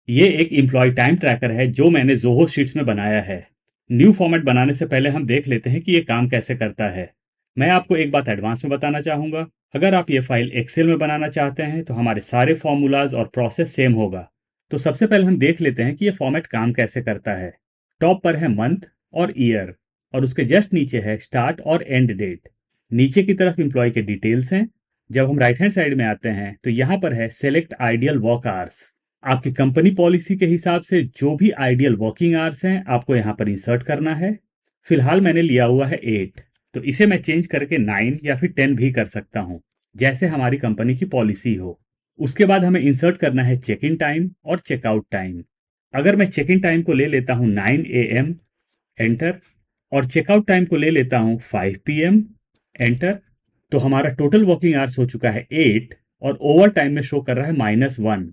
ये एक employ time tracker है जो मैंने ज़ोहो शीट्स में बनाया है। न्यू फॉर्मेट बनाने से पहले हम देख लेते हैं कि ये काम कैसे करता है। मैं आपको एक बात एडवांस में बताना चाहूँगा। अगर आप ये फाइल एक्सेल में बनाना चाहते हैं तो हमारे सारे फॉर्मूलाज और प्रोसेस सेम होगा। तो सबसे पहले हम देख लेते हैं कि ये फॉर्मेट काम कैसे करता है। टॉप पर है मंथ और ईयर और उसके जस्ट नीचे है स्टार्ट और एंड डेट। नीचे की तरफ एम्प्लॉय के डिटेल्स हैं। जब हम राइट हैंड साइड में आते हैं तो यहाँ पर है सेलेक्ट आइडियल वर्क आवर्स। आपकी कंपनी पॉलिसी के हिसाब से जो भी आइडियल वर्किंग आवर्स हैं आपको यहाँ पर इंसर्ट करना है। फिलहाल मैंने लिया हुआ है 8, तो इसे मैं चेंज करके 9 या फिर 10 भी कर सकता हूँ, जैसे हमारी कंपनी की पॉलिसी हो। उसके बाद हमें इंसर्ट करना है चेक इन टाइम और चेकआउट टाइम। अगर मैं चेक इन टाइम को ले लेता हूँ 9 AM, एंटर, और चेकआउट टाइम को ले लेता हूँ 5 PM, एंटर, तो हमारा टोटल वर्किंग आवर्स हो चुका है 8 और ओवर टाइम में शो कर रहा है -1,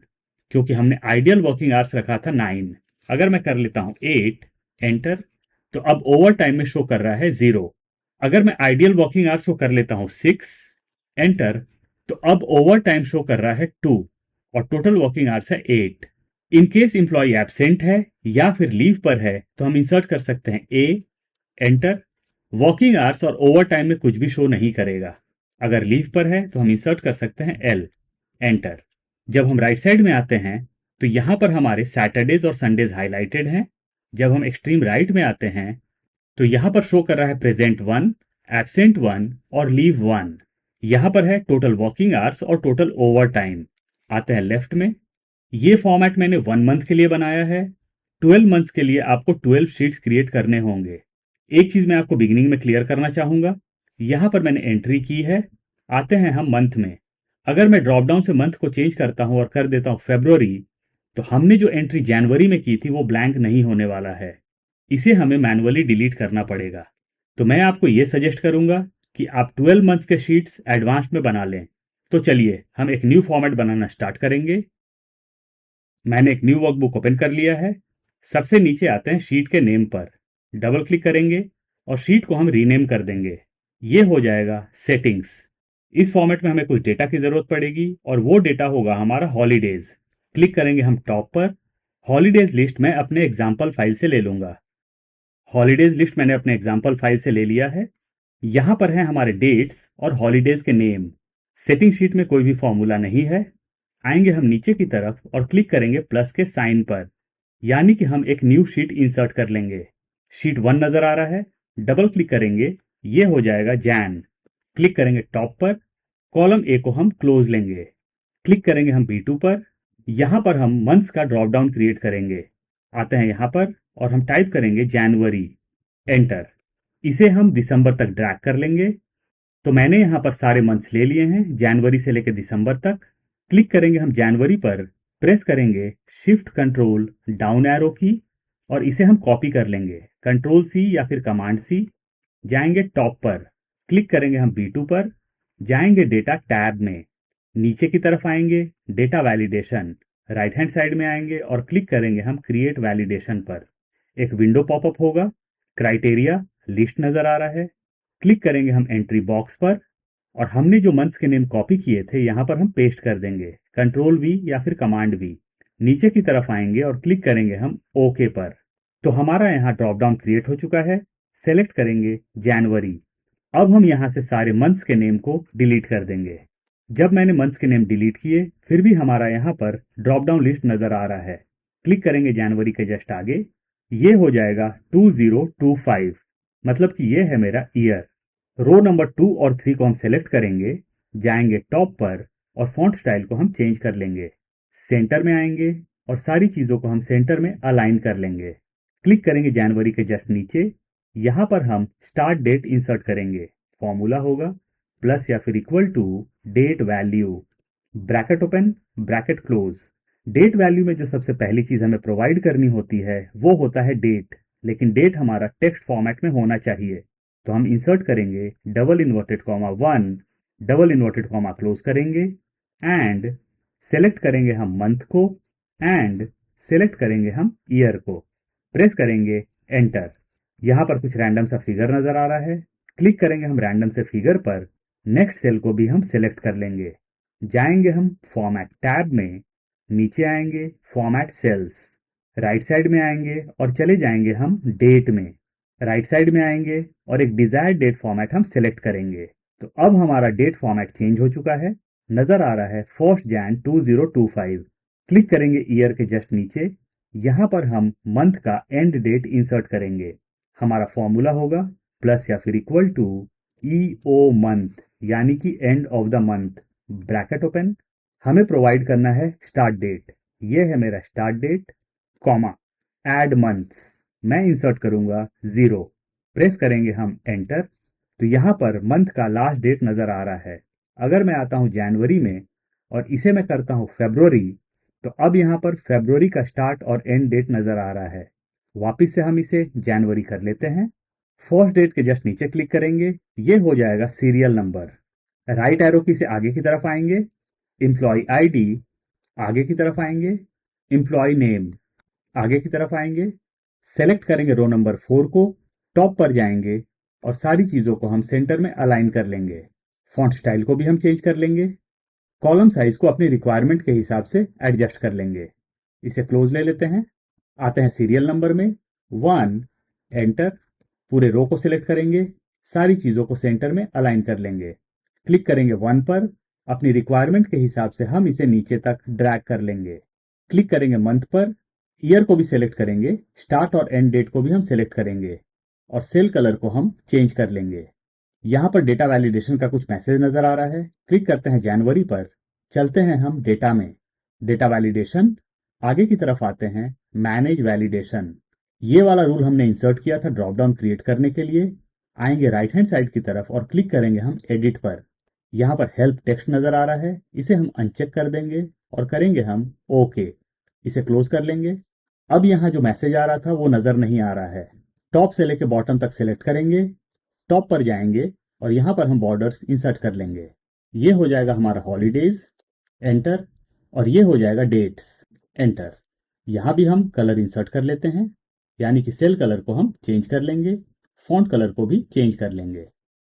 क्योंकि हमने आइडियल वर्किंग आवर्स रखा था 9। अगर मैं कर लेता हूं 8, एंटर, तो अब ओवर टाइम में शो कर रहा है 0। अगर मैं आइडियल वर्किंग आवर्स को कर लेता हूं 6, एंटर, तो अब ओवर टाइम शो कर रहा है 2 और टोटल वर्किंग आवर्स है 8। इन केस इंप्लॉय एब्सेंट है या फिर लीव पर है तो हम इंसर्ट कर सकते हैं ए, एंटर। वर्किंग आवर्स और ओवर टाइम में कुछ भी शो नहीं करेगा। अगर लीव पर है तो हम इंसर्ट कर सकते हैं एल, एंटर। जब हम राइट साइड में आते हैं तो यहां पर हमारे सैटरडेज और संडेज हाईलाइटेड हैं। जब हम एक्सट्रीम राइट में आते हैं तो यहां पर शो कर रहा है प्रेजेंट 1, एब्सेंट 1 और लीव 1। यहां पर है टोटल वर्किंग आवर्स और टोटल ओवर टाइम। आते हैं लेफ्ट में। ये फॉर्मेट मैंने 1 मंथ के लिए बनाया है। 12 मंथ्स के लिए आपको 12 शीट्स क्रिएट करने होंगे। एक चीज मैं आपको बिगिनिंग में क्लियर करना चाहूंगा। यहां पर मैंने एंट्री की है। आते हैं हम मंथ में। अगर मैं ड्रॉप डाउन से मंथ को चेंज करता हूं और कर देता हूं फरवरी, तो हमने जो एंट्री जनवरी में की थी वो ब्लैंक नहीं होने वाला है। इसे हमें मैन्युअली डिलीट करना पड़ेगा। तो मैं आपको ये सजेस्ट करूंगा कि आप 12 मंथ्स के शीट्स एडवांस में बना लें। तो चलिए हम एक न्यू फॉर्मेट बनाना स्टार्ट करेंगे। मैंने एक न्यू वर्कबुक ओपन कर लिया है। सबसे नीचे आते हैं शीट के नेम पर। डबल क्लिक करेंगे और शीट को हम रीनेम कर देंगे। ये हो जाएगा सेटिंग्स। इस फॉर्मेट में हमें कुछ डेटा की जरूरत पड़ेगी और वो डेटा होगा हमारा हॉलीडेज। क्लिक करेंगे हम टॉप पर। हॉलीडेज लिस्ट मैं अपने एग्जाम्पल फाइल से ले लूंगा। हॉलीडेज लिस्ट मैंने अपने एग्जाम्पल फाइल से ले लिया है। यहाँ पर है हमारे डेट्स और हॉलीडेज के नेम। सेटिंग शीट में कोई भी फॉर्मूला नहीं है। आएंगे हम नीचे की तरफ और क्लिक करेंगे प्लस के साइन पर, यानी कि हम एक न्यू शीट इंसर्ट कर लेंगे। शीट 1 नजर आ रहा है। डबल क्लिक करेंगे, ये हो जाएगा जैन। क्लिक करेंगे टॉप पर। कॉलम ए को हम क्लोज लेंगे। क्लिक करेंगे हम B2 पर। यहां पर हम मंथ्स का ड्रॉप डाउन क्रिएट करेंगे। आते हैं यहां पर और हम टाइप करेंगे जनवरी, एंटर। इसे हम दिसंबर तक ड्रैग कर लेंगे। तो मैंने यहां पर सारे मंथ्स ले लिए हैं जनवरी से लेकर दिसंबर तक। क्लिक करेंगे हम जनवरी पर। प्रेस करेंगे शिफ्ट कंट्रोल डाउन एरो की और इसे हम कॉपी कर लेंगे कंट्रोल C या फिर कमांड C। जाएंगे टॉप पर। क्लिक करेंगे हम B2 पर। जाएंगे डेटा टैब में। नीचे की तरफ आएंगे data validation. Right hand side में आएंगे और क्लिक करेंगे हम क्रिएट वैलिडेशन पर। एक विंडो पॉपअप होगा। क्राइटेरिया लिस्ट नजर आ रहा है। क्लिक करेंगे हम एंट्री बॉक्स पर और हमने जो मंथ्स के नेम कॉपी किए थे यहां पर हम पेस्ट कर देंगे कंट्रोल V या फिर कमांड V। नीचे की तरफ आएंगे और क्लिक करेंगे हम ओके पर। तो हमारा यहाँ ड्रॉप डाउन क्रिएट हो चुका है। सेलेक्ट करेंगे जनवरी। अब हम यहाँ से सारे मंथ्स के नेम को डिलीट कर देंगे। जब मैंने मंथ्स के नेम डिलीट किए फिर भी हमारा यहाँ पर ड्रॉप डाउन लिस्ट नजर आ रहा है। क्लिक करेंगे जनवरी के जस्ट आगे। ये हो जाएगा 2025, मतलब कि ये है मेरा ईयर। रो नंबर 2 और 3 को हम सेलेक्ट करेंगे। जाएंगे टॉप पर और फॉन्ट स्टाइल को हम चेंज कर लेंगे। सेंटर में आएंगे और सारी चीजों को हम सेंटर में अलाइन कर लेंगे। क्लिक करेंगे जनवरी के जस्ट नीचे। यहां पर हम स्टार्ट डेट इंसर्ट करेंगे। फॉर्मूला होगा प्लस या फिर equal to date value, bracket open bracket close. Date value में जो सबसे पहली चीज हमें प्रोवाइड करनी होती है वो होता है डेट, लेकिन डेट हमारा टेक्स्ट फॉर्मेट में होना चाहिए। तो हम इंसर्ट करेंगे double inverted comma 1, double inverted comma close करेंगे एंड सेलेक्ट करेंगे हम मंथ को एंड सेलेक्ट करेंगे हम ईयर को। प्रेस करेंगे एंटर। यहां पर कुछ रैंडम सा फिगर नजर आ रहा है। क्लिक करेंगे हम रैंडम से फिगर पर। नेक्स्ट सेल को भी हम सेलेक्ट कर लेंगे। जाएंगे हम फॉर्मेट टैब में। नीचे आएंगे फॉर्मेट सेल्स, राइट साइड में आएंगे और चले जाएंगे हम डेट में। राइट साइड में आएंगे और एक डिजायर्ड डेट फॉर्मेट हम सिलेक्ट करेंगे। तो अब हमारा डेट फॉर्मेट चेंज हो चुका है, नजर आ रहा है 1 जैन 2025। क्लिक करेंगे ईयर के जस्ट नीचे, यहां पर हम मंथ का एंड डेट इंसर्ट करेंगे। हमारा फॉर्मूला होगा प्लस या फिर इक्वल टू EO मंथ, यानी कि end of the month, bracket open. हमें प्रोवाइड करना है स्टार्ट डेट, ये है मेरा start date, comma add months, मैं इंसर्ट करूंगा 0। प्रेस करेंगे हम एंटर, तो यहां पर मंथ का लास्ट डेट नजर आ रहा है। अगर मैं आता हूं जनवरी में और इसे मैं करता हूं फरवरी, तो अब यहां पर फरवरी का स्टार्ट और एंड डेट नजर आ रहा है। वापिस से हम इसे जनवरी कर लेते हैं। फर्स्ट डेट के जस्ट नीचे क्लिक करेंगे, ये हो जाएगा सीरियल नंबर। राइट एरो की से आगे की तरफ आएंगे, एम्प्लॉय आईडी, आगे की तरफ आएंगे, एम्प्लॉय नेम, आगे की तरफ आएंगे, सेलेक्ट करेंगे रो नंबर 4 को, टॉप पर जाएंगे और सारी चीजों को हम सेंटर में अलाइन कर लेंगे। फॉन्ट स्टाइल को भी हम चेंज कर लेंगे। कॉलम साइज को अपनी रिक्वायरमेंट के हिसाब से एडजस्ट कर लेंगे। इसे क्लोज ले लेते हैं। आते हैं सीरियल नंबर में 1, एंटर। पूरे रो को सिलेक्ट करेंगे, सारी चीजों को सेंटर में अलाइन कर लेंगे। क्लिक करेंगे 1 पर, अपनी रिक्वायरमेंट के हिसाब से हम इसे नीचे तक ड्रैग कर लेंगे। क्लिक करेंगे मंथ पर, ईयर को भी सिलेक्ट करेंगे, स्टार्ट और एंड डेट को भी हम सिलेक्ट करेंगे और सेल कलर को हम चेंज कर लेंगे। यहां पर डेटा वैलिडेशन का कुछ मैसेज नजर आ रहा है। क्लिक करते हैं जनवरी पर, चलते हैं हम डेटा में, डेटा वैलिडेशन, आगे की तरफ आते हैं मैनेज वैलिडेशन। ये वाला रूल हमने इंसर्ट किया था ड्रॉप डाउन क्रिएट करने के लिए। आएंगे राइट हैंड साइड की तरफ और क्लिक करेंगे हम एडिट पर। यहां पर हेल्प टेक्स्ट नजर आ रहा है, इसे हम अनचेक कर देंगे और करेंगे हम ओके। इसे क्लोज कर लेंगे। अब यहां जो मैसेज आ रहा था वो नजर नहीं आ रहा है। टॉप से लेके बॉटम तक सिलेक्ट करेंगे, टॉप पर जाएंगे और यहां पर हम बॉर्डर्स इंसर्ट कर लेंगे। ये हो जाएगा हमारा हॉलीडेज, एंटर। और ये हो जाएगा डेट्स, एंटर। यहां भी हम कलर इंसर्ट कर लेते हैं, यानी कि सेल कलर को हम चेंज कर लेंगे, फॉन्ट कलर को भी चेंज कर लेंगे।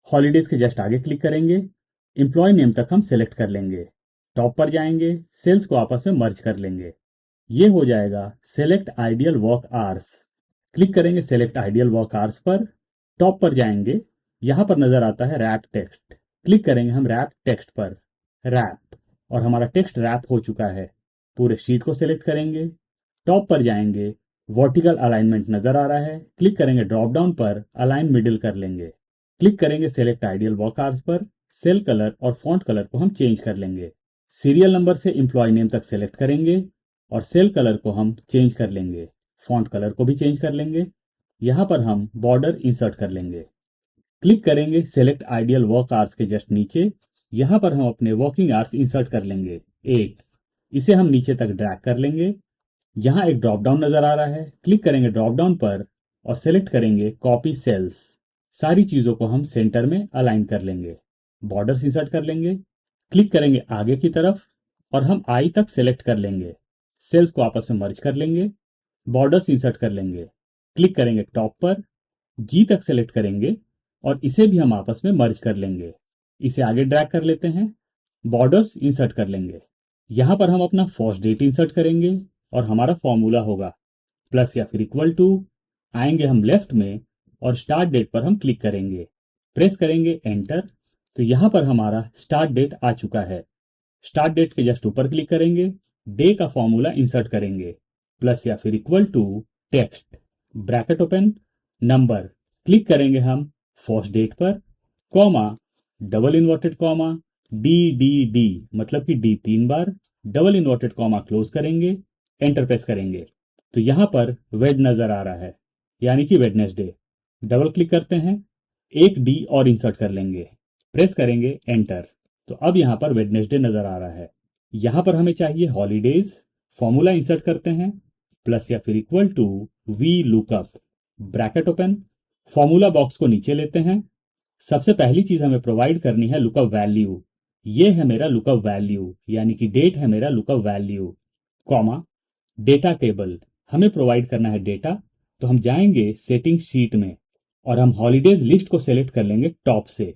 हॉलीडेज के जस्ट आगे क्लिक करेंगे, एम्प्लॉय नेम तक हम सिलेक्ट कर लेंगे, टॉप पर जाएंगे, सेल्स को आपस में मर्ज कर लेंगे। ये हो जाएगा select ideal work hours. Click करेंगे सेलेक्ट आइडियल वर्क आवर्स पर, टॉप पर जाएंगे, यहां पर नजर आता है रैप टेक्स्ट। क्लिक करेंगे हम रैप टेक्स्ट पर, रैप, और हमारा टेक्स्ट रैप हो चुका है। पूरे शीट को सिलेक्ट करेंगे, टॉप पर जाएंगे, वर्टिकल अलाइनमेंट नजर आ रहा है, क्लिक करेंगे ड्रॉप डाउन पर, अलाइन मिडिल कर लेंगे। क्लिक करेंगे सेलेक्ट आइडियल वर्क आवर्स पर, सेल कलर और फॉन्ट कलर को हम चेंज कर लेंगे। सीरियल नंबर से एम्प्लॉय नेम तक सिलेक्ट करेंगे और सेल कलर को हम चेंज कर लेंगे, फॉन्ट कलर को भी चेंज कर लेंगे। यहां पर हम बॉर्डर इंसर्ट कर लेंगे। क्लिक करेंगे सेलेक्ट आइडियल वर्क आवर्स के जस्ट नीचे, यहां पर हम अपने वर्किंग आवर्स इंसर्ट कर लेंगे 8। इसे हम नीचे तक ड्रैग कर लेंगे। यहां एक ड्रॉप डाउन नजर आ रहा है, क्लिक करेंगे ड्रॉप डाउन पर और सेलेक्ट करेंगे कॉपी सेल्स। सारी चीजों को हम सेंटर में अलाइन कर लेंगे, बॉर्डर्स इंसर्ट कर लेंगे। क्लिक करेंगे आगे की तरफ और हम आई तक सेलेक्ट कर लेंगे, सेल्स को आपस में मर्ज कर लेंगे, बॉर्डर्स इंसर्ट कर लेंगे। क्लिक करेंगे टॉप पर, जी तक सेलेक्ट करेंगे और इसे भी हम आपस में मर्ज कर लेंगे। इसे आगे ड्रैग कर लेते हैं, बॉर्डर्स इंसर्ट कर लेंगे। यहां पर हम अपना फर्स्ट डेट इंसर्ट करेंगे और हमारा फॉर्मूला होगा प्लस या फिर इक्वल टू। आएंगे हम लेफ्ट में और स्टार्ट डेट पर हम क्लिक करेंगे, प्रेस करेंगे एंटर। तो यहां पर हमारा स्टार्ट डेट आ चुका है। स्टार्ट डेट के जस्ट ऊपर क्लिक करेंगे, डे का फॉर्मूला इंसर्ट करेंगे, प्लस या फिर equal to text, bracket open, number. Click करेंगे हम फर्स्ट डेट पर, comma, double inverted comma, D D D, मतलब कि डी 3 बार, डबल इन्वर्टेड कॉमा क्लोज करेंगे, एंटर प्रेस करेंगे। तो यहां पर वेड नजर आ रहा है, यानी कि वेडनेसडे। डबल क्लिक करते हैं, एक डी और इंसर्ट कर लेंगे, प्रेस करेंगे एंटर। तो अब यहां पर वेडनेसडे नजर आ रहा है। यहां पर हमें चाहिए हॉलीडेज, फॉर्मूला इंसर्ट करते हैं, प्लस या फिर equal to V lookup, bracket open. Formula box को नीचे लेते हैं। सबसे पहली चीज हमें प्रोवाइड करनी है लुकअप वैल्यू। ये है मेरा लुकअप वैल्यू, यानी कि डेट है मेरा lookup value, comma, data table, हमें प्रोवाइड करना है डेटा। तो हम जाएंगे सेटिंग शीट में और हम हॉलीडेज लिस्ट को सेलेक्ट कर लेंगे टॉप से,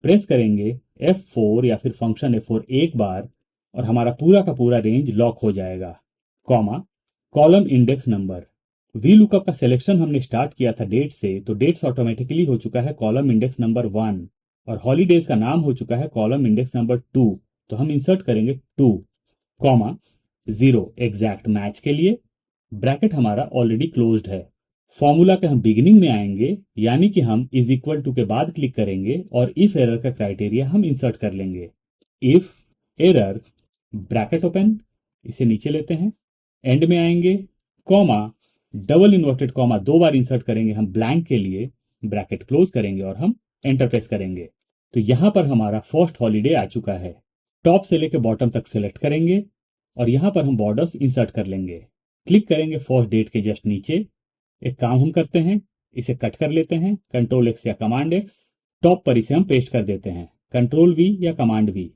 प्रेस करेंगे F4 या फिर फंक्शन F4 एक बार, और हमारा पूरा का पूरा रेंज लॉक हो जाएगा, comma column index number. V lookup का सिलेक्शन हमने स्टार्ट किया था डेट से, तो डेट्स ऑटोमेटिकली हो चुका है कॉलम इंडेक्स नंबर 1 और हॉलीडेज का नाम हो चुका है कॉलम इंडेक्स नंबर 2। तो हम इंसर्ट करेंगे 2, कॉमा 0 एग्जैक्ट मैच के लिए। ब्रैकेट हमारा ऑलरेडी क्लोज्ड है। फॉर्मूला के हम बिगिनिंग में आएंगे, यानी कि हम इज इक्वल टू के बाद क्लिक करेंगे और इफ एरर का क्राइटेरिया हम इंसर्ट कर लेंगे। इफ एरर ब्रैकेट ओपन, इसे नीचे लेते हैं, एंड में आएंगे, कॉमा डबल इन्वर्टेड कॉमा 2 बार इंसर्ट करेंगे हम ब्लैंक के लिए, ब्रैकेट क्लोज करेंगे और हम एंटर प्रेस करेंगे। तो यहां पर हमारा फर्स्ट हॉलीडे आ चुका है। टॉप से लेकर बॉटम तक सिलेक्ट करेंगे और यहां पर हम बॉर्डर्स इंसर्ट कर लेंगे। क्लिक करेंगे फर्स्ट डेट के जस्ट नीचे। एक काम हम करते हैं, इसे कट कर लेते हैं, कंट्रोल एक्स या कमांड एक्स। टॉप पर इसे हम पेस्ट कर देते हैं, कंट्रोल वी या कमांड वी।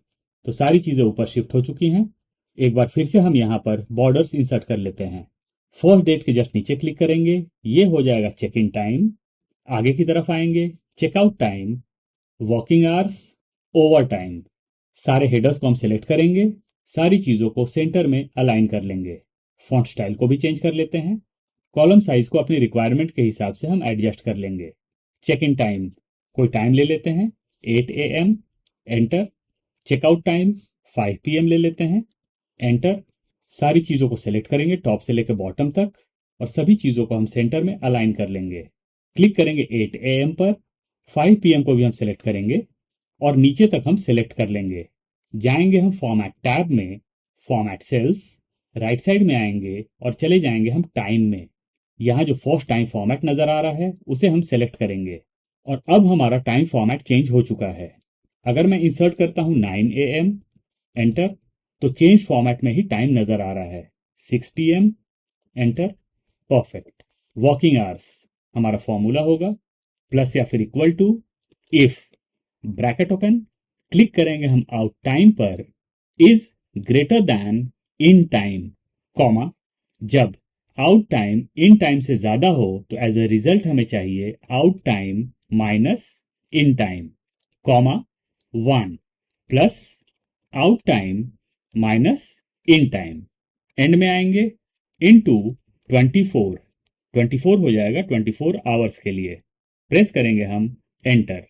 तो सारी चीजें ऊपर शिफ्ट हो चुकी हैं। एक बार फिर से हम यहाँ पर बॉर्डर्स इंसर्ट कर लेते हैं। फर्स्ट डेट के जस्ट नीचे क्लिक करेंगे, ये हो जाएगा चेक इन टाइम। आगे की तरफ आएंगे, checkout time, working hours, overtime. सारे हेडर्स को हम सिलेक्ट करेंगे, सारी चीजों को सेंटर में अलाइन कर लेंगे। फॉन्ट स्टाइल को भी चेंज कर लेते हैं। कॉलम साइज को अपनी रिक्वायरमेंट के हिसाब से हम एडजस्ट कर लेंगे। चेक इन टाइम, कोई टाइम ले लेते हैं, 8 AM, enter. Checkout time 5 PM ले लेते हैं, एंटर। सारी चीज़ों को सिलेक्ट करेंगे टॉप से लेकर बॉटम तक और सभी चीज़ों को हम सेंटर में अलाइन कर लेंगे। क्लिक करेंगे 8 AM पर, 5 PM को भी हम सिलेक्ट करेंगे और नीचे तक हम सिलेक्ट कर लेंगे। जाएंगे हम फॉर्मेट टैब में, फॉर्मेट सेल्स, राइट साइड में आएंगे और चले जाएंगे हम टाइम में। यहाँ जो फर्स्ट टाइम फॉर्मेट नजर आ रहा है उसे हम सेलेक्ट करेंगे और अब हमारा टाइम फॉर्मेट चेंज हो चुका है। अगर मैं इंसर्ट करता हूं 9 AM, एंटर, तो चेंज फॉर्मेट में ही टाइम नजर आ रहा है। 6 PM, enter, perfect. Working hours हमारा फॉर्मूला होगा प्लस या फिर equal to if, bracket open, click करेंगे हम आउट टाइम पर, is greater than in time, comma जब आउट टाइम इन टाइम से ज्यादा हो तो एज अ रिजल्ट हमें चाहिए out time minus in time, comma 1 plus out time minus in time. And में आएंगे, इनटू 24, 24 हो जाएगा 24 आवर्स के लिए। प्रेस करेंगे हम एंटर,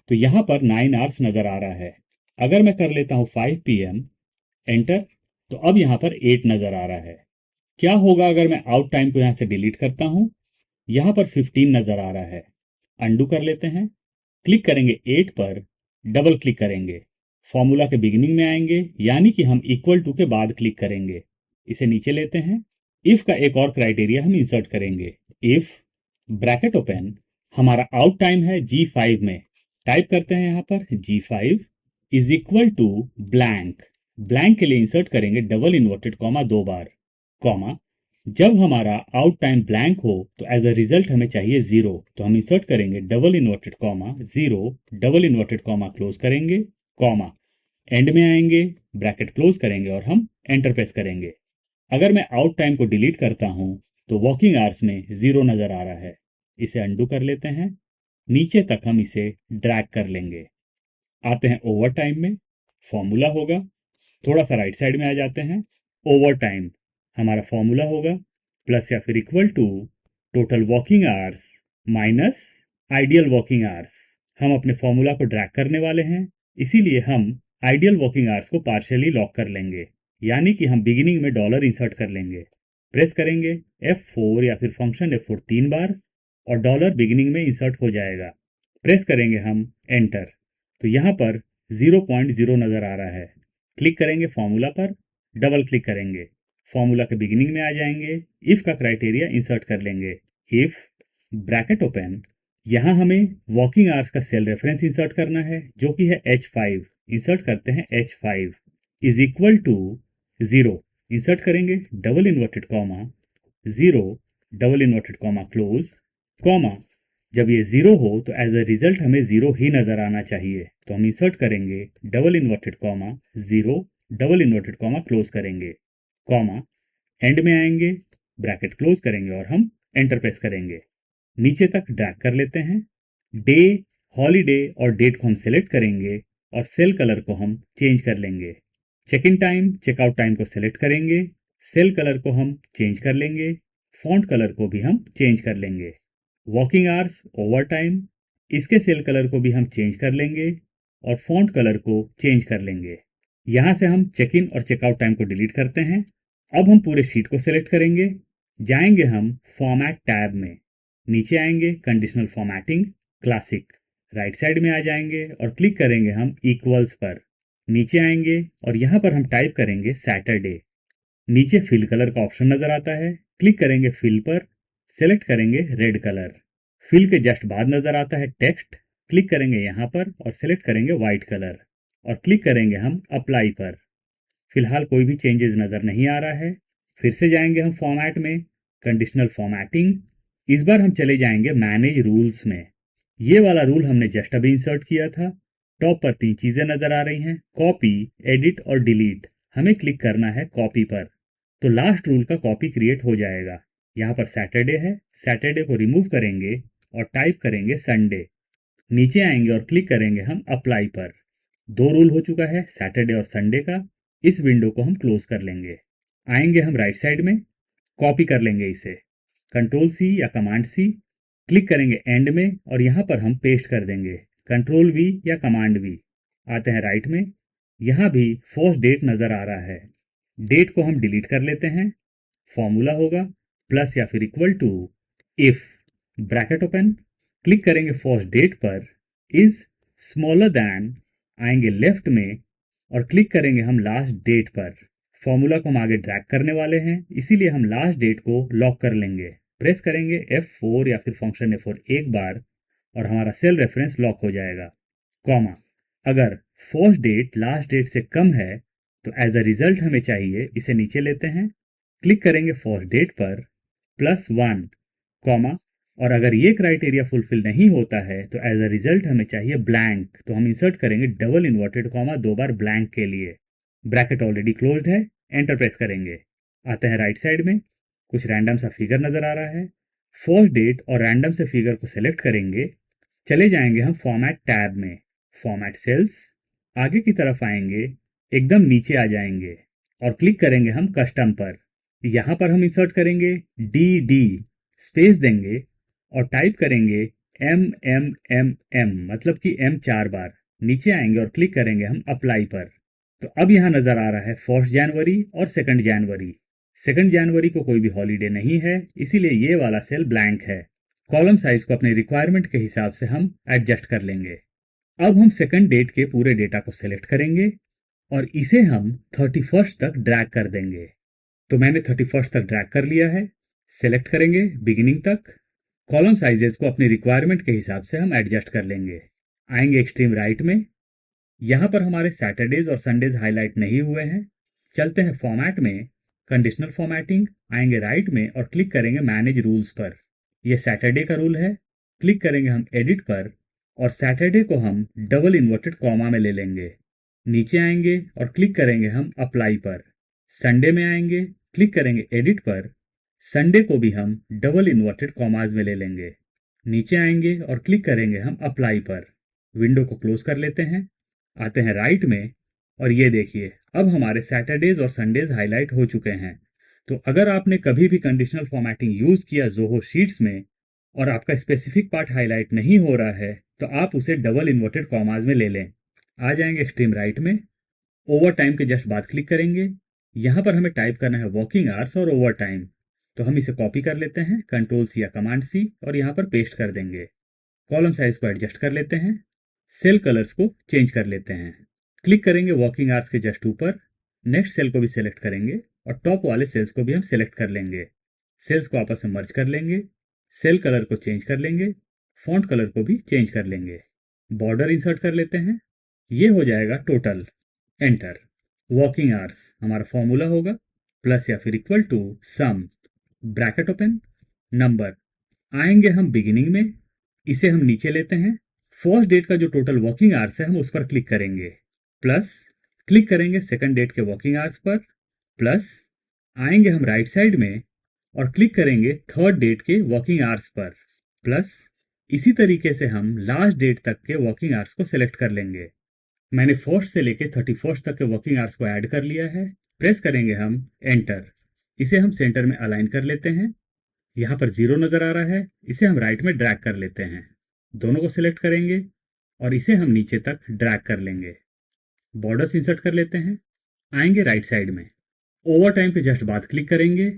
तो यहां पर 9 आवर्स नजर आ रहा है। अगर मैं कर लेता हूं 5 PM, एंटर, तो अब यहां पर 8 नजर आ रहा है। क्या होगा अगर मैं आउट टाइम को यहां से डिलीट करता हूं? यहां पर 15 नजर आ रहा है। अंडू कर लेते हैं, क्लिक करेंगे 8 पर, डबल क्लिक करेंगे, फॉर्मूला के बिगिनिंग में आएंगे, यानी कि हम इक्वल टू के बाद क्लिक करेंगे। इसे नीचे लेते हैं। इफ का एक और क्राइटेरिया हम इंसर्ट करेंगे, इफ ब्रैकेट ओपन, हमारा आउट टाइम है G5 में, टाइप करते हैं यहां पर G5 is equal to blank. Blank के लिए इंसर्ट करेंगे डबल इन्वर्टेड कॉमा 2 बार, कॉमा जब हमारा आउट टाइम ब्लैंक हो तो एज अ रिजल्ट हमें चाहिए 0, तो हम इंसर्ट करेंगे double inverted comma 0, double inverted comma close करेंगे, कॉमा एंड में आएंगे, ब्रैकेट क्लोज करेंगे और हम एंटर प्रेस करेंगे। अगर मैं आउट टाइम को डिलीट करता हूं तो वर्किंग आवर्स में 0 नजर आ रहा है। इसे अंडू कर लेते हैं, नीचे तक हम इसे ड्रैग कर लेंगे। आते हैं ओवर टाइम में, फॉर्मूला होगा, थोड़ा सा राइट साइड में आ जाते हैं। ओवर टाइम हमारा फॉर्मूला होगा प्लस या फिर equal to total working hours minus ideal working hours. हम अपने फॉर्मूला को ड्रैग करने वाले हैं, इसीलिए हम आइडियल वर्किंग आवर्स को पार्शियली लॉक कर लेंगे, यानी कि हम बिगिनिंग में डॉलर इंसर्ट कर लेंगे। प्रेस करेंगे F4 या फिर फंक्शन F4 3 बार और डॉलर बिगिनिंग में इंसर्ट हो जाएगा। प्रेस करेंगे हम एंटर, तो यहां पर 0.0 नजर आ रहा है। क्लिक करेंगे फॉर्मूला पर, डबल क्लिक करेंगे, फॉर्मूला के बिगिनिंग में आ जाएंगे, इफ का क्राइटेरिया इंसर्ट कर लेंगे। इफ ब्रैकेट ओपन, यहां हमें वर्किंग आवर्स का सेल रेफरेंस इंसर्ट करना है जो कि है H5। इंसर्ट करते हैं H5 is equal to 0, insert करेंगे double inverted comma 0, double inverted comma close, comma जब ये 0 हो तो एज अ रिजल्ट हमें 0 ही नजर आना चाहिए, तो हम इंसर्ट करेंगे double inverted comma 0, double inverted comma close करेंगे, कॉमा एंड में आएंगे, ब्रैकेट क्लोज करेंगे और हम एंटर प्रेस करेंगे। नीचे तक ड्रैग कर लेते हैं। डे, हॉलीडे और डेट को हम सिलेक्ट करेंगे और सेल कलर को हम चेंज कर लेंगे। Check in time, checkout time को सिलेक्ट करेंगे। सेल कलर को हम चेंज कर लेंगे। फॉन्ट कलर को भी हम चेंज कर लेंगे। वर्किंग आवर्स, ओवर टाइम, इसके सेल कलर को भी हम चेंज कर लेंगे और फॉन्ट कलर को चेंज कर लेंगे। यहाँ से हम चेक इन और चेकआउट टाइम को डिलीट करते हैं। अब हम पूरे शीट को सिलेक्ट करेंगे। जाएंगे हम फॉर्मेट टैब में, नीचे आएंगे conditional formatting, classic, right side में आ जाएंगे और क्लिक करेंगे हम इक्वल्स पर। नीचे आएंगे और यहाँ पर हम टाइप करेंगे सैटरडे। नीचे फिल कलर का ऑप्शन नजर आता है, क्लिक करेंगे फिल पर, सेलेक्ट करेंगे रेड कलर। फिल के जस्ट बाद नजर आता है टेक्स्ट, क्लिक करेंगे यहाँ पर और सेलेक्ट करेंगे व्हाइट कलर और क्लिक करेंगे हम अप्लाई पर। फिलहाल कोई भी चेंजेस नजर नहीं आ रहा है। फिर से जाएंगे हम फॉर्मेट में, कंडीशनल फॉर्मेटिंग, इस बार हम चले जाएंगे मैनेज रूल्स में। ये वाला रूल हमने जस्ट अभी इंसर्ट किया था। टॉप पर 3 चीजें नजर आ रही हैं, कॉपी, एडिट और डिलीट। हमें क्लिक करना है कॉपी पर, तो लास्ट रूल का कॉपी क्रिएट हो जाएगा। यहाँ पर सैटरडे है, सैटरडे को रिमूव करेंगे और टाइप करेंगे संडे। नीचे आएंगे और क्लिक करेंगे हम अप्लाई पर। 2 रूल हो चुका है सैटरडे और संडे का। इस विंडो को हम क्लोज कर लेंगे। आएंगे हम राइट साइड में, कॉपी कर लेंगे इसे, कंट्रोल सी या कमांड सी, क्लिक करेंगे एंड में और यहाँ पर हम पेस्ट कर देंगे, कंट्रोल वी या कमांड वी। आते हैं राइट में, यहाँ भी फर्स्ट डेट नजर आ रहा है। डेट को हम डिलीट कर लेते हैं। फॉर्मूला होगा प्लस या फिर equal to if, bracket open, click करेंगे फर्स्ट डेट पर, इज स्मॉलर दैन, आएंगे लेफ्ट में और क्लिक करेंगे हम लास्ट डेट पर। फॉर्मूला को हम आगे ड्रैग करने वाले हैं, इसीलिए हम लास्ट डेट को लॉक कर लेंगे। प्रेस करेंगे F4 या फिर फंक्शन F4 एक बार और हमारा सेल रेफरेंस लॉक हो जाएगा। कॉमा, अगर फर्स्ट डेट लास्ट डेट से कम है तो एज अ रिजल्ट हमें चाहिए, इसे नीचे लेते हैं, क्लिक करेंगे फर्स्ट डेट पर +1, कॉमा, और अगर ये क्राइटेरिया फुलफिल नहीं होता है तो एज अ रिजल्ट हमें चाहिए ब्लैंक, तो हम इंसर्ट करेंगे डबल इन्वर्टेड कॉमा 2 बार ब्लैंक के लिए। ब्रैकेट ऑलरेडी क्लोज्ड है, एंटर प्रेस करेंगे। आते हैं राइट साइड में, कुछ रैंडम सा फिगर नजर आ रहा है। फर्स्ट डेट और रैंडम से फिगर को सिलेक्ट करेंगे। चले जाएंगे हम फॉर्मेट टैब में, फॉर्मेट सेल्स, आगे की तरफ आएंगे, एकदम नीचे आ जाएंगे और क्लिक करेंगे हम कस्टम पर। यहां पर हम इंसर्ट करेंगे डी, स्पेस देंगे और टाइप करेंगे M मतलब कि M 4 बार। नीचे आएंगे और क्लिक करेंगे हम अप्लाई पर। तो अब यहां नजर आ रहा है 1 जनवरी और 2 जनवरी। 2 जनवरी को कोई भी हॉलीडे नहीं है, इसीलिए ये वाला सेल ब्लैंक है। कॉलम साइज को अपनी रिक्वायरमेंट के हिसाब से हम एडजस्ट कर लेंगे। अब हम सेकंड डेट के पूरे डेटा को सिलेक्ट करेंगे और इसे हम 31 तक ड्रैग कर देंगे। तो मैंने 31 तक ड्रैग कर लिया है। सिलेक्ट करेंगे बिगिनिंग तक। कॉलम साइजेस को अपनी रिक्वायरमेंट के हिसाब से हम एडजस्ट कर लेंगे। आएंगे एक्सट्रीम राइट में, यहां पर हमारे सैटरडेज और संडेज हाईलाइट नहीं हुए हैं। चलते हैं फॉर्मेट में, कंडीशनल फॉर्मेटिंग, आएंगे राइट में और क्लिक करेंगे मैनेज रूल्स पर। यह सैटरडे का रूल है, क्लिक करेंगे हम एडिट पर और सैटरडे को हम डबल इन्वर्टेड कॉमा में ले लेंगे। नीचे आएंगे और क्लिक करेंगे हम अप्लाई पर। संडे में आएंगे, क्लिक करेंगे एडिट पर, संडे को भी हम डबल इन्वर्टेड कॉमाज में ले लेंगे। नीचे आएंगे और क्लिक करेंगे हम अप्लाई पर। विंडो को क्लोज कर लेते हैं। आते हैं राइट में और ये देखिए, अब हमारे सैटरडेज और संडेज हाईलाइट हो चुके हैं। तो अगर आपने कभी भी कंडीशनल फॉर्मेटिंग यूज किया जोहो शीट्स में और आपका स्पेसिफिक पार्ट हाईलाइट नहीं हो रहा है तो आप उसे डबल इन्वर्टेड कॉमाज में ले लें। आ जाएंगे एक्सट्रीम राइट में, ओवर टाइम के जस्ट बाद क्लिक करेंगे। यहां पर हमें टाइप करना है वर्किंग आवर्स और ओवर टाइम, तो हम इसे कॉपी कर लेते हैं, कंट्रोल सी या कमांड सी, और यहां पर पेस्ट कर देंगे। कॉलम साइज को एडजस्ट कर लेते हैं, सेल कलर्स को चेंज कर लेते हैं। क्लिक करेंगे वर्किंग आवर्स के जस्ट ऊपर, नेक्स्ट सेल को भी सिलेक्ट करेंगे और टॉप वाले सेल्स को भी हम सिलेक्ट कर लेंगे। सेल्स को आपस में मर्ज कर लेंगे, सेल कलर को चेंज कर लेंगे, फॉन्ट कलर को भी चेंज कर लेंगे। बॉर्डर इंसर्ट कर लेते हैं, ये हो जाएगा टोटल। एंटर। वर्किंग आवर्स हमारा फॉर्मूला होगा प्लस या फिर equal to sum, bracket open, number. आएंगे हम बिगिनिंग में, इसे हम नीचे लेते हैं। फर्स्ट डेट का जो टोटल वर्किंग आवर्स है हम उस पर क्लिक करेंगे, प्लस क्लिक करेंगे सेकंड डेट के वर्किंग आवर्स पर, प्लस आएंगे हम राइट साइड में और क्लिक करेंगे थर्ड डेट के वर्किंग आवर्स पर, प्लस इसी तरीके से हम लास्ट डेट तक के वर्किंग आवर्स को सिलेक्ट कर लेंगे। मैंने फर्स्ट से लेके 31st तक के वर्किंग आवर्स को ऐड कर लिया है। प्रेस करेंगे हम एंटर। इसे हम सेंटर में अलाइन कर लेते हैं। यहाँ पर 0 नजर आ रहा है, इसे हम राइट में ड्रैग कर लेते हैं। दोनों को सिलेक्ट करेंगे और इसे हम नीचे तक ड्रैग कर लेंगे। बॉर्डर्स इंसर्ट कर लेते हैं। आएंगे राइट साइड में, ओवर टाइम पे जस्ट बाद क्लिक करेंगे।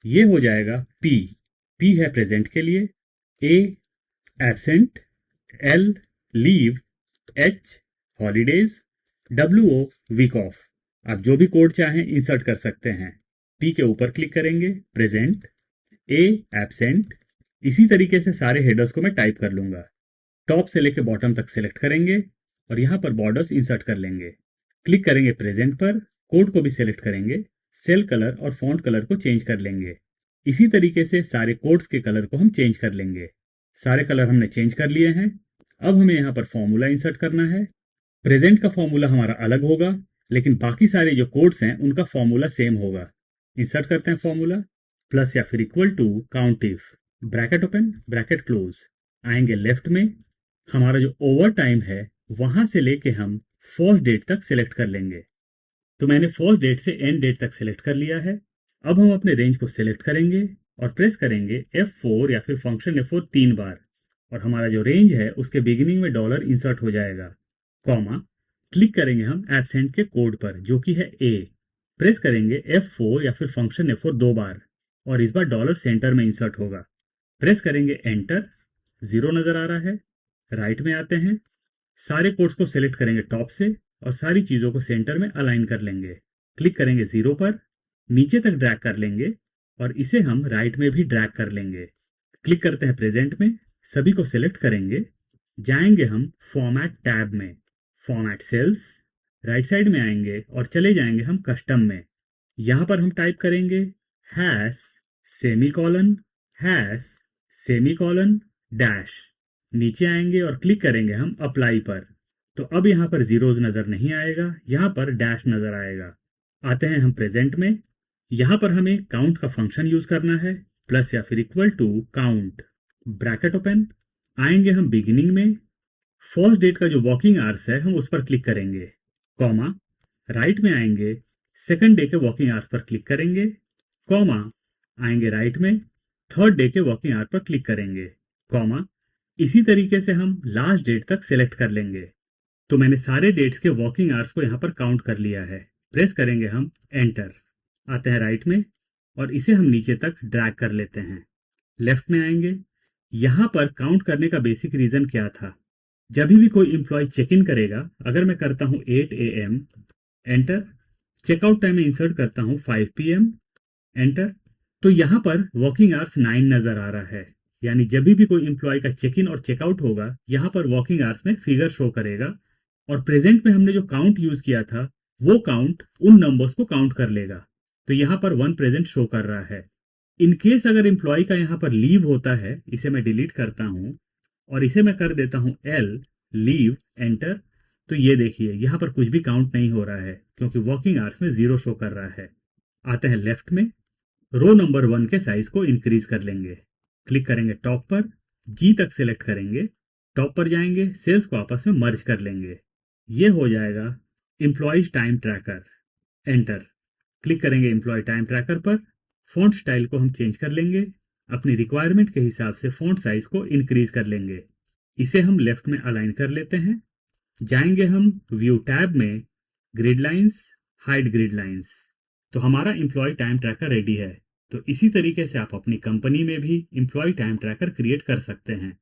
ये हो जाएगा पी। पी है प्रेजेंट के लिए, A absent, L leave, H holidays, W O week off. आप जो भी कोड चाहें इंसर्ट कर सकते हैं। पी के ऊपर क्लिक करेंगे, प्रेजेंट, ए एब्सेंट। इसी तरीके से सारे हेडर्स को मैं टाइप कर लूंगा। टॉप से लेकर बॉटम तक सिलेक्ट करेंगे और यहाँ पर बॉर्डर्स इंसर्ट कर लेंगे। क्लिक करेंगे प्रेजेंट पर, कोड को भी सिलेक्ट करेंगे, सेल कलर और फॉन्ट कलर को चेंज कर लेंगे। इसी तरीके से सारे कोड्स के कलर को हम चेंज कर लेंगे। सारे कलर हमने चेंज कर लिए हैं। अब हमें यहाँ पर फॉर्मूला इंसर्ट करना है। प्रेजेंट का फॉर्मूला हमारा अलग होगा, लेकिन बाकी सारे जो कोड्स हैं उनका फॉर्मूला सेम होगा। इंसर्ट करते हैं फॉर्मूला, प्लस या फिर equal to count if, bracket open bracket close. आएंगे लेफ्ट में, हमारा जो ओवर टाइम है वहां से लेके हम फर्स्ट डेट तक सिलेक्ट कर लेंगे। तो मैंने फर्स्ट डेट से एंड डेट तक सिलेक्ट कर लिया है। अब हम अपने रेंज को सिलेक्ट करेंगे और प्रेस करेंगे F4 या फिर फंक्शन F4 3 बार, और हमारा जो रेंज है उसके बिगिनिंग में डॉलर इंसर्ट हो जाएगा। कॉमा, क्लिक करेंगे हम एब्सेंट के कोड पर जो कि है ए। प्रेस करेंगे F4 या फिर फंक्शन F4 2 बार और इस बार डॉलर सेंटर में इंसर्ट होगा। प्रेस करेंगे एंटर। 0 नजर आ रहा है। राइट में आते हैं, सारे कोड्स को सिलेक्ट करेंगे टॉप से और सारी चीजों को सेंटर में अलाइन कर लेंगे। क्लिक करेंगे 0 पर, नीचे तक ड्रैग कर लेंगे और इसे हम राइट में भी ड्रैग कर लेंगे। क्लिक करते हैं प्रेजेंट में, सभी को सिलेक्ट करेंगे। जाएंगे हम फॉर्मेट टैब में, फॉर्मेट सेल्स, राइट साइड में आएंगे और चले जाएंगे हम कस्टम में। यहां पर हम टाइप करेंगे hash semicolon, hash semicolon dash. नीचे आएंगे और क्लिक करेंगे हम अप्लाई पर। तो अब यहाँ पर जीरोज नजर नहीं आएगा, यहाँ पर डैश नजर आएगा। आते हैं हम प्रेजेंट में, यहाँ पर हमें काउंट का फंक्शन यूज करना है, प्लस या फिर equal to count, bracket open. आएंगे हम बिगिनिंग में, फर्स्ट डेट का जो वर्किंग आवर्स है हम उस पर क्लिक करेंगे, कॉमा, राइट में आएंगे, सेकंड डे के वर्किंग आवर्स पर क्लिक करेंगे, कॉमा, आएंगे राइट में, थर्ड डे के वर्किंग आवर्स पर क्लिक करेंगे, कॉमा। इसी तरीके से हम लास्ट डेट तक सिलेक्ट कर लेंगे। तो मैंने सारे डेट्स के वर्किंग आवर्स को यहाँ पर काउंट कर लिया है। प्रेस करेंगे हम एंटर। आते हैं राइट में और इसे हम नीचे तक ड्रैग कर लेते हैं। लेफ्ट में आएंगे, यहाँ पर काउंट करने का बेसिक रीजन क्या था, जब भी कोई एम्प्लॉय चेक इन करेगा, अगर मैं करता हूँ 8 AM एंटर, चेकआउट टाइम में इंसर्ट करता हूँ 5 PM एंटर, तो यहाँ पर वर्किंग आवर्स 9 नजर आ रहा है। यानी जब भी कोई एम्प्लॉय का चेक इन और चेकआउट होगा, यहाँ पर वर्किंग आवर्स में फिगर शो करेगा और प्रेजेंट में हमने जो काउंट यूज किया था वो काउंट उन नंबर्स को काउंट कर लेगा। तो यहाँ पर 1 प्रेजेंट शो कर रहा है। इन केस अगर एम्प्लॉय का यहाँ पर लीव होता है, इसे मैं डिलीट करता हूँ और इसे मैं कर देता हूँ L लीव एंटर, तो ये देखिए यहाँ पर कुछ भी काउंट नहीं हो रहा है क्योंकि वर्किंग आवर्स में 0 शो कर रहा है। आते हैं लेफ्ट में, रो नंबर 1 के साइज को इंक्रीज कर लेंगे। क्लिक करेंगे टॉप पर, जी तक सिलेक्ट करेंगे, टॉप पर जाएंगे, सेल्स को आपस में मर्ज कर लेंगे। ये हो जाएगा employees time tracker, enter. Click करेंगे एम्प्लॉय टाइम ट्रैकर पर, फॉन्ट स्टाइल को हम चेंज कर लेंगे, अपनी रिक्वायरमेंट के हिसाब से फॉन्ट साइज को इंक्रीज कर लेंगे। इसे हम लेफ्ट में अलाइन कर लेते हैं। जाएंगे हम व्यू टैब में, grid lines, hide grid lines. तो हमारा एम्प्लॉय टाइम ट्रैकर रेडी है। तो इसी तरीके से आप अपनी कंपनी में भी एम्प्लॉय टाइम ट्रैकर क्रिएट कर सकते हैं।